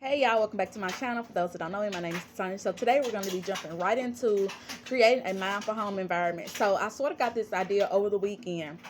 Hey y'all, welcome back to my channel. For those that don't know me, my name is Cassundra. So today we're going to be jumping right into creating a mindful home environment. So I sort of got this idea over the weekend.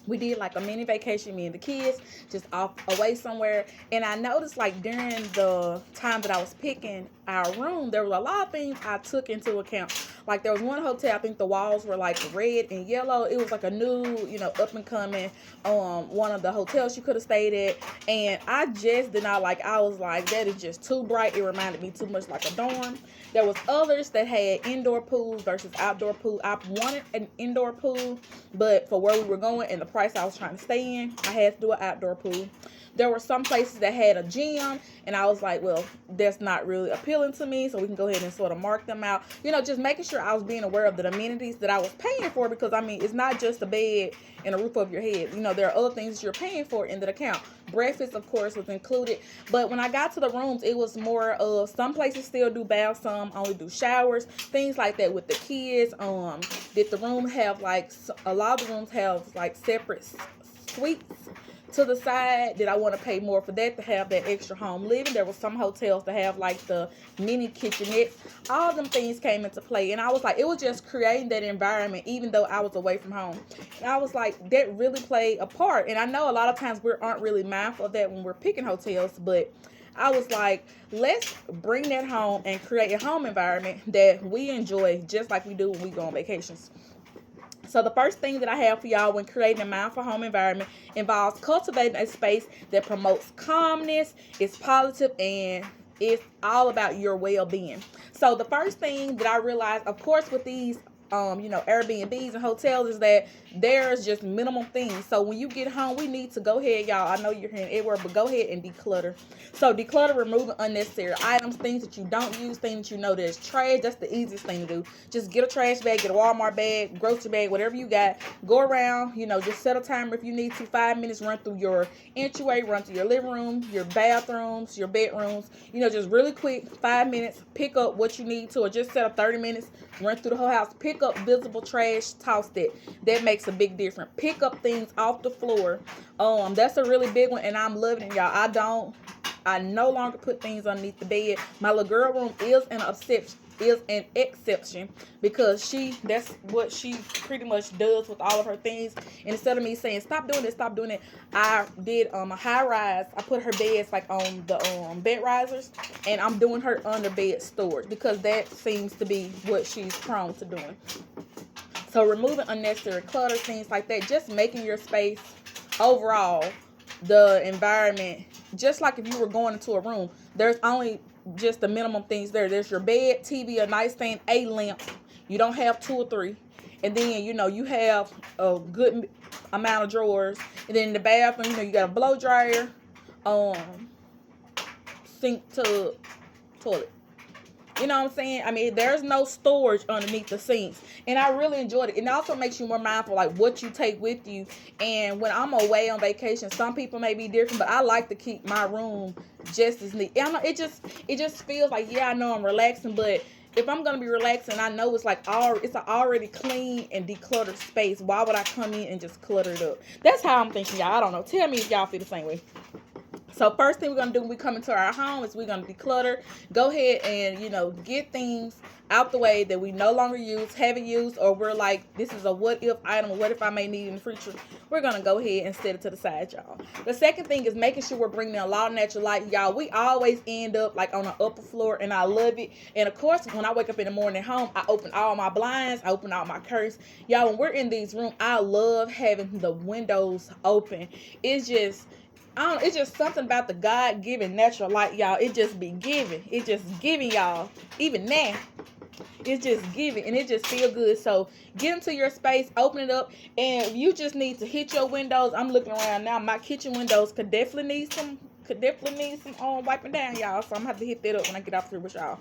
We did like a mini vacation, me and the kids, just off away somewhere. And I noticed like during the time that I was picking our room, there were a lot of things I took into account. Like there was one hotel, I think the walls were like red and yellow. It was like a new, up and coming one of the hotels you could have stayed at. And I just did not like, I was like, that is just too bright. It reminded me too much like a dorm. There was others that had indoor pools versus outdoor pool. I wanted an indoor pool, but for where we were going and the price I was trying to stay in, I had to do an outdoor pool. There were some places that had a gym, and I was like, well, that's not really appealing to me, so we can go ahead and sort of mark them out. Just making sure I was being aware of the amenities that I was paying for, because, I mean, it's not just a bed and a roof over your head. There are other things that you're paying for in the account. Breakfast, of course, was included, but when I got to the rooms, it was more of some places still do baths, some only do showers, things like that with the kids. Did the room have, like, a lot of the rooms have, like, separate suites to the side? Did I want to pay more for that to have that extra home living? There were some hotels that have like the mini kitchenette. All of them things came into play, and I was like, it was just creating that environment even though I was away from home. And I was like, that really played a part. And I know a lot of times we aren't really mindful of that when we're picking hotels, but I was like, let's bring that home and create a home environment that we enjoy just like we do when we go on vacations. So the first thing that I have for y'all when creating a mindful home environment involves cultivating a space that promotes calmness, is positive, and it's all about your well-being. So the first thing that I realized, of course, with these Airbnbs and hotels, is that there's just minimum things. So when you get home, we need to go ahead, y'all. I know you're hearing everywhere, but go ahead and declutter. So declutter, removing unnecessary items, things that you don't use, things that you know that's trash. That's the easiest thing to do. Just get a trash bag, get a Walmart bag, grocery bag, whatever you got. Go around, just set a timer if you need to. 5 minutes, run through your entryway, run through your living room, your bathrooms, your bedrooms. Just really quick, 5 minutes, pick up what you need to, or just set up 30 minutes, run through the whole house, pick up visible trash, toss it. That makes a big difference. Pick up things off the floor. That's a really big one, and I'm loving it, y'all. I no longer put things underneath the bed. My little girl room is an exception because that's what she pretty much does with all of her things. And instead of me saying stop doing it, I did a high rise. I put her beds like on the bed risers, and I'm doing her under bed storage because that seems to be what she's prone to doing. So removing unnecessary clutter, things like that, just making your space overall, the environment, just like if you were going into a room, there's only just the minimum things there. There's your bed, TV, a nightstand, a lamp. You don't have 2 or 3. And then, you have a good amount of drawers. And then in the bathroom, you got a blow dryer, sink, tub, toilet. You know what I'm saying? I mean, there's no storage underneath the sinks. And I really enjoyed it. It also makes you more mindful, like, what you take with you. And when I'm away on vacation, some people may be different, but I like to keep my room just as neat. It just feels like, yeah, I know I'm relaxing, but if I'm going to be relaxing, I know it's it's an already clean and decluttered space. Why would I come in and just clutter it up? That's how I'm thinking, y'all. I don't know. Tell me if y'all feel the same way. So first thing we're going to do when we come into our home is we're going to declutter. Go ahead and, get things out the way that we no longer use, haven't used, or we're like, this is a what if item, or what if I may need in the future. We're going to go ahead and set it to the side, y'all. The second thing is making sure we're bringing in a lot of natural light. Y'all, we always end up like on the upper floor, and I love it. And of course, when I wake up in the morning at home, I open all my blinds, I open all my curtains. Y'all, when we're in these rooms, I love having the windows open. It's just something about the God-given natural light, y'all. It just be giving. It just giving, y'all. Even now, it's just giving, and it just feel good. So get into your space, open it up, and you just need to hit your windows. I'm looking around now. My kitchen windows could definitely need some wiping down, y'all. So I'm gonna have to hit that up when I get off here with y'all.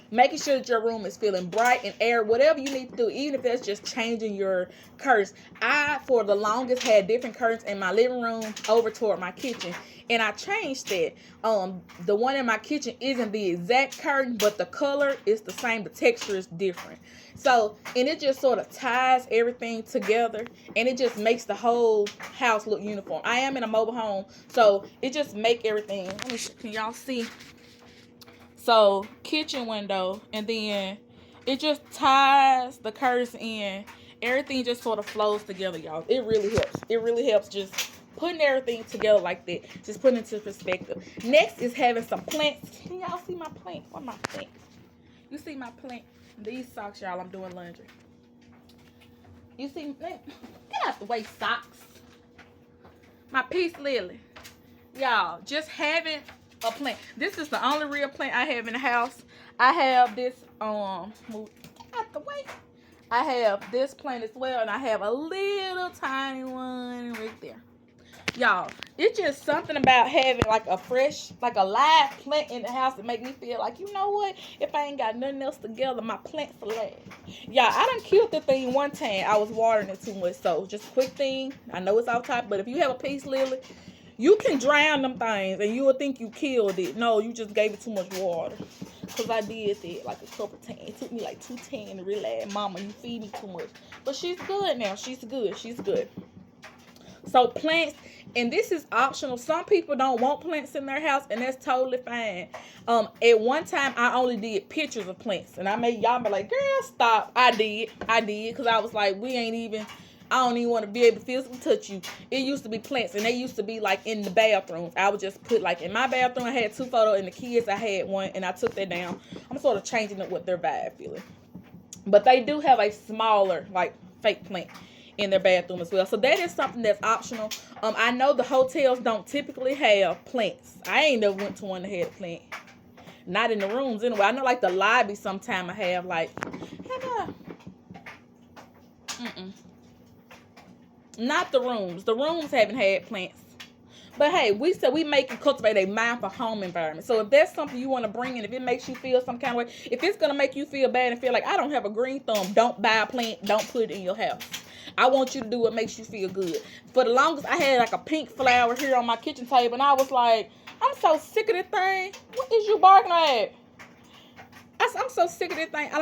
Making sure that your room is feeling bright and air, whatever you need to do, even if that's just changing your curtains. I, for the longest, had different curtains in my living room over toward my kitchen. and I changed that. The one in my kitchen isn't the exact curtain, but the color is the same. The texture is different. So, and it just sort of ties everything together, and it just makes the whole house look uniform. I am in a mobile home, so it just make everything. Let me can y'all see? So, kitchen window, and then it just ties the curtains in. Everything just sort of flows together, y'all. It really helps. It really helps just putting everything together like that. Just putting it into perspective. Next is having some plants. Can y'all see my plant? What my plant? You see my plant? These socks, y'all. I'm doing laundry. You see? Get out the way, socks. My peace lily. Y'all, just having a plant. This is the only real plant I have in the house. I have this, move out the way. I have this plant as well, and I have a little tiny one right there. Y'all, it's just something about having like a fresh, like a live plant in the house that make me feel like, you know what? If I ain't got nothing else together, my plant's alive. Y'all, I done killed the thing one time. I was watering it too much. So just a quick thing. I know it's off top, but if you have a peace lily, you can drown them things and you will think you killed it. No, you just gave it too much water. Because I did that like a couple times. It took me like 2 times to realize, Mama, you feed me too much. But she's good now. She's good. She's good. So plants, and this is optional. Some people don't want plants in their house, and that's totally fine. At one time, I only did pictures of plants. And I made y'all be like, girl, stop. I did. Because I was like, I don't even want to be able to physically touch you. It used to be plants, and they used to be like in the bathrooms. I would just put like in my bathroom, I had 2 photos, and the kids, I had one, and I took that down. I'm sort of changing up what their vibe feeling. But they do have a smaller, like, fake plant in their bathroom as well. So that is something that's optional. I know the hotels don't typically have plants. I ain't never went to one that had a plant. Not in the rooms anyway. I know like the lobby sometime I have like, not the rooms. The rooms haven't had plants. But hey, we said we make and cultivate a mindful home environment. So if that's something you want to bring in, if it makes you feel some kind of way, if it's going to make you feel bad and feel like I don't have a green thumb, don't buy a plant, don't put it in your house. I want you to do what makes you feel good. For the longest, I had like a pink flower here on my kitchen table, and I was like, I'm so sick of this thing. What is you barking at? I'm so sick of this thing. I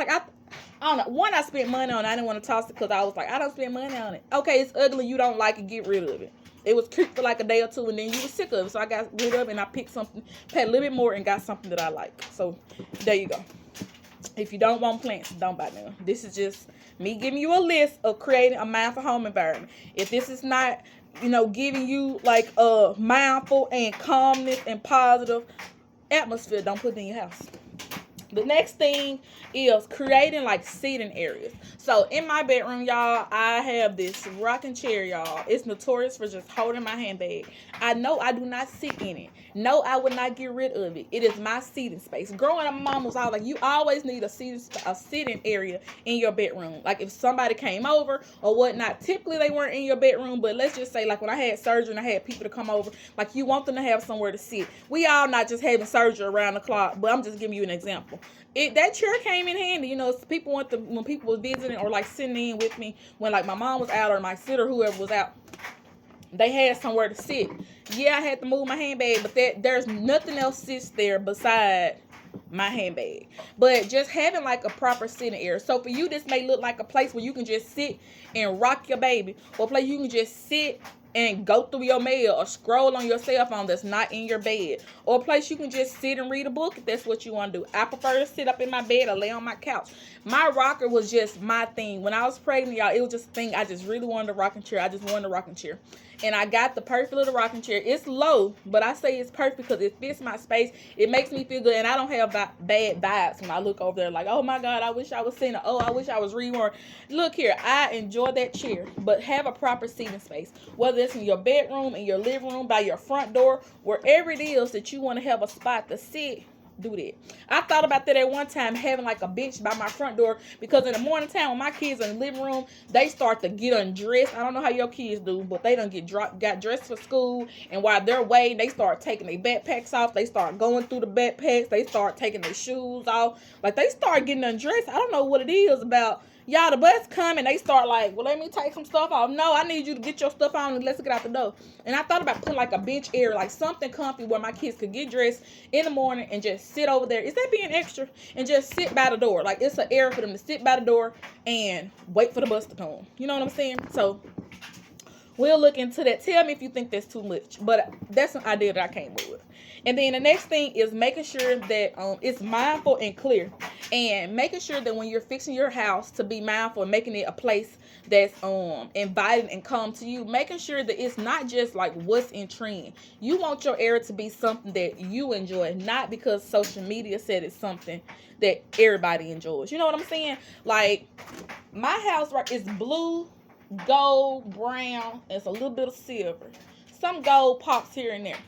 don't know. One, I spent money on it. I didn't want to toss it because I was like, I don't spend money on it. Okay, it's ugly. You don't like it. Get rid of it. It was cute for like a day or two, and then you were sick of it. So I got rid of it, and I picked something, paid a little bit more, and got something that I like. So there you go. If you don't want plants, don't buy them. This is just me giving you a list of creating a mindful home environment. If this is not, giving you like a mindful and calmness and positive atmosphere, don't put it in your house. The next thing is creating like seating areas. So in my bedroom, y'all, I have this rocking chair, y'all. It's notorious for just holding my handbag. I know I do not sit in it. No, I would not get rid of it. It is my seating space. Growing up, my mom was always like, you always need a sitting area in your bedroom. Like if somebody came over or whatnot, typically they weren't in your bedroom, but let's just say like when I had surgery and I had people to come over, like you want them to have somewhere to sit. We all not just having surgery around the clock, but I'm just giving you an example. That chair came in handy, people when people was visiting or like sitting in with me when like my mom was out or my sister, whoever was out, they had somewhere to sit. Yeah, I had to move my handbag, but there's nothing else sits there beside my handbag. But just having like a proper sitting area. So for you, this may look like a place where you can just sit and rock your baby, or a place you can just sit and go through your mail or scroll on your cell phone that's not in your bed, or a place you can just sit and read a book if that's what you want to do. I prefer to sit up in my bed or lay on my couch. My rocker was just my thing. When I was pregnant, y'all, it was just a thing. I just really wanted a rocking chair. I just wanted a rocking chair. And I got the perfect little rocking chair. It's low, but I say it's perfect because it fits my space. It makes me feel good, and I don't have bad vibes when I look over there like, oh my God, I wish I was sitting. Oh, I wish I was reborn. Look here, I enjoy that chair, but have a proper seating space. Whether it's in your bedroom, in your living room, by your front door, wherever it is that you want to have a spot to sit, do that. I thought about that at one time, having like a bench by my front door, because in the morning time when my kids are in the living room, they start to get undressed. I don't know how your kids do, but they done got dressed for school, and while they're waiting, they start taking their backpacks off. They start going through the backpacks. They start taking their shoes off. Like they start getting undressed. I don't know what it is about Y'all, the bus come and they start like, well, let me take some stuff off. No, I need you to get your stuff on and let's get out the door. And I thought about putting like a bench area, like something comfy where my kids could get dressed in the morning and just sit over there. Is that being extra? And just sit by the door. Like it's an area for them to sit by the door and wait for the bus to come. You know what I'm saying? So we'll look into that. Tell me if you think that's too much. But that's an idea that I came up with. And then the next thing is making sure that it's mindful and clear. And making sure that when you're fixing your house to be mindful and making it a place that's inviting and calm to you, making sure that it's not just like what's in trend. You want your area to be something that you enjoy, not because social media said it's something that everybody enjoys. You know what I'm saying? Like my house right is blue, gold, brown, and it's a little bit of silver. Some gold pops here and there.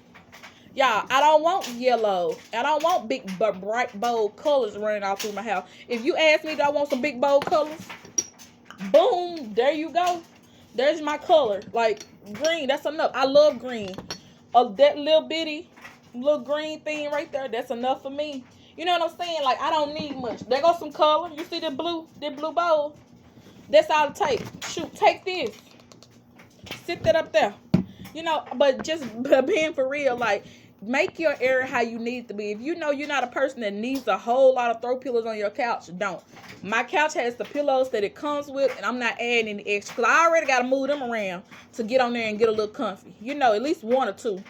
Y'all, I don't want yellow. I don't want big, bright, bold colors running all through my house. If you ask me, do I want some big, bold colors? Boom, there you go. There's my color. Like, green, that's enough. I love green. That little bitty, little green thing right there, that's enough for me. You know what I'm saying? Like, I don't need much. There goes some color. You see that blue bowl? That's all it takes. Shoot, take this. Sit that up there. You know, but just being for real, like, make your area how you need it to be. If you know you're not a person that needs a whole lot of throw pillows on your couch, don't. My couch has the pillows that it comes with, and I'm not adding any extra because I already got to move them around to get on there and get a little comfy. You know, at least one or two.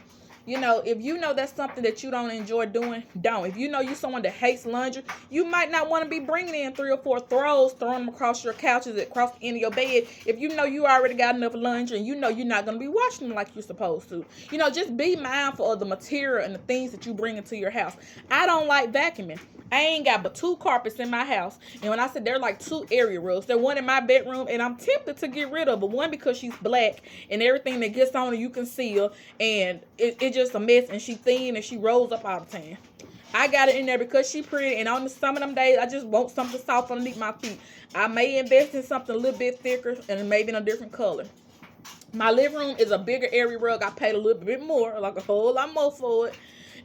You know, if you know that's something that you don't enjoy doing, don't. If you know you're someone that hates laundry, you might not want to be bringing in 3 or 4 throws, throwing them across your couches, across the end of your bed. If you know you already got enough laundry and you know you're not going to be washing them like you're supposed to. You know, just be mindful of the material and the things that you bring into your house. I don't like vacuuming. I ain't got but 2 carpets in my house. And when I said they're like 2 area rugs, there's one in my bedroom and I'm tempted to get rid of it. One because she's black and everything that gets on her you can see her. And it's just a mess and she thin and she rolls up all the time. I got it in there because she pretty and on some of them days I just want something soft underneath my feet. I may invest in something a little bit thicker and maybe in a different color. My living room is a bigger area rug. I paid a little bit more, like a whole lot more for it.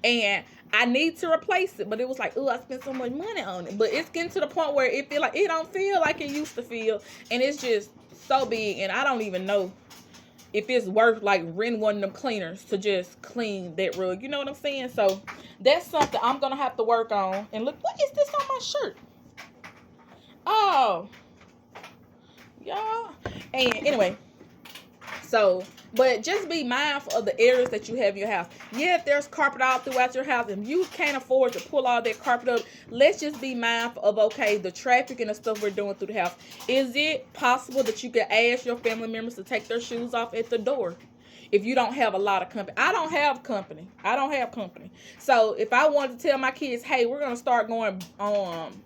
And I need to replace it, but it was like, oh, I spent so much money on it. But it's getting to the point where it don't feel like it used to feel, and it's just so big, and I don't even know if it's worth like renting one of them cleaners to just clean that rug. You know what I'm saying? So that's something I'm gonna have to work on. And look, what is this on my shirt? Oh, y'all. And anyway. So, but just be mindful of the areas that you have in your house. Yeah, if there's carpet all throughout your house, if you can't afford to pull all that carpet up, let's just be mindful of, okay, the traffic and the stuff we're doing through the house. Is it possible that you could ask your family members to take their shoes off at the door? If you don't have a lot of company. I don't have company. So if I wanted to tell my kids, hey, we're going to start going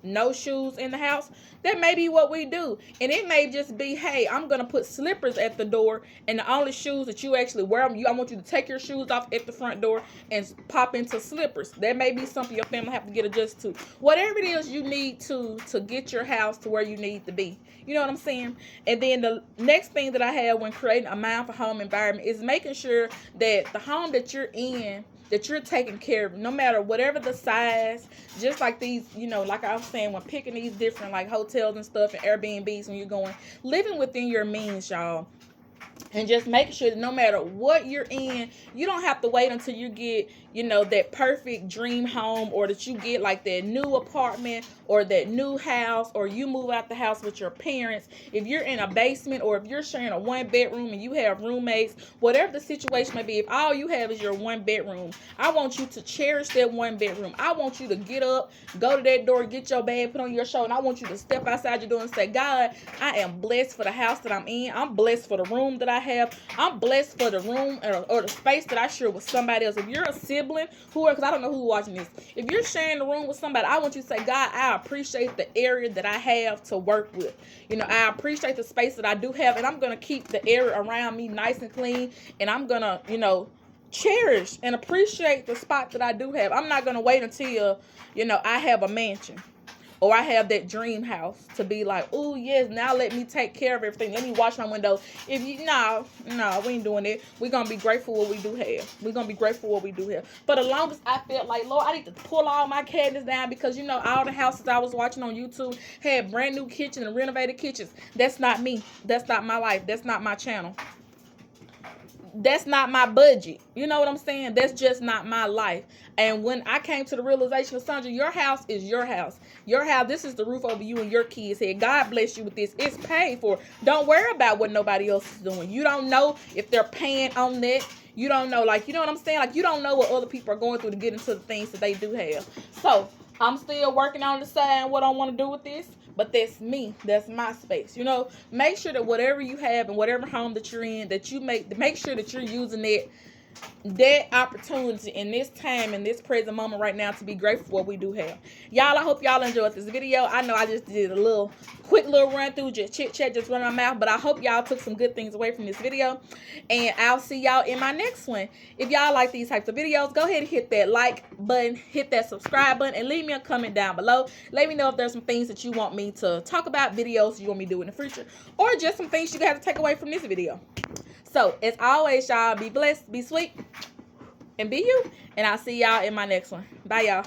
no shoes in the house, that may be what we do. And it may just be, hey, I'm going to put slippers at the door, and the only shoes that you actually wear, I want you to take your shoes off at the front door and pop into slippers. That may be something your family have to get adjusted to. Whatever it is you need to get your house to where you need to be. You know what I'm saying? And then the next thing that I have when creating a mindful home environment is making sure that the home that you're in, that you're taking care of, no matter whatever the size, just like these, you know, like I was saying, when picking these different like hotels and stuff and Airbnbs when you're going, living within your means, y'all. And just make sure that no matter what you're in, you don't have to wait until you get, you know, that perfect dream home, or that you get like that new apartment or that new house, or you move out the house with your parents. If you're in a basement, or if you're sharing a 1-bedroom and you have roommates, whatever the situation may be, if all you have is your 1-bedroom, I want you to cherish that 1-bedroom. I want you to get up, go to that door, get your bag, put on your show, and I want you to step outside your door and say, God, I am blessed for the house that I'm in. I'm blessed for the room that I have. I'm blessed for the room or the space that I share with somebody else. If you're a sibling, because I don't know who's watching this, if you're sharing the room with somebody, I want you to say, God, I appreciate the area that I have to work with. You know, I appreciate the space that I do have, and I'm going to keep the area around me nice and clean, and I'm going to, you know, cherish and appreciate the spot that I do have. I'm not going to wait until, you know, I have a mansion. Or I have that dream house to be like, oh yes, now let me take care of everything. Let me wash my windows. If you no, we ain't doing it. We're gonna be grateful what we do have. We're gonna be grateful what we do have. For the longest I felt like, Lord, I need to pull all my cabinets down because you know all the houses I was watching on YouTube had brand new kitchens and renovated kitchens. That's not me. That's not my life. That's not my channel. That's not my budget. You know what I'm saying? That's just not my life. And when I came to the realization, Cassundra, your house is your house. Your house, this is the roof over you and your kids' head. God bless you with this. It's paid for. Don't worry about what nobody else is doing. You don't know if they're paying on that. You don't know, like, you know what I'm saying? Like, you don't know what other people are going through to get into the things that they do have. So, I'm still working on deciding what I want to do with this. But that's me. That's my space. You know, make sure that whatever you have and whatever home that you're in, that you make sure that you're using that opportunity in this time, in this present moment right now, to be grateful for what we do have. Y'all, I hope y'all enjoyed this video. I know I just did a quick little run through, just chit chat, just run my mouth, but I hope y'all took some good things away from this video, and I'll see y'all in my next one. If y'all like these types of videos, go ahead and hit that like button, hit that subscribe button, and leave me a comment down below. Let me know if there's some things that you want me to talk about, videos you want me to do in the future, or just some things you have to take away from this video. So, as always, y'all, be blessed, be sweet, and be you. And I'll see y'all in my next one. Bye, y'all.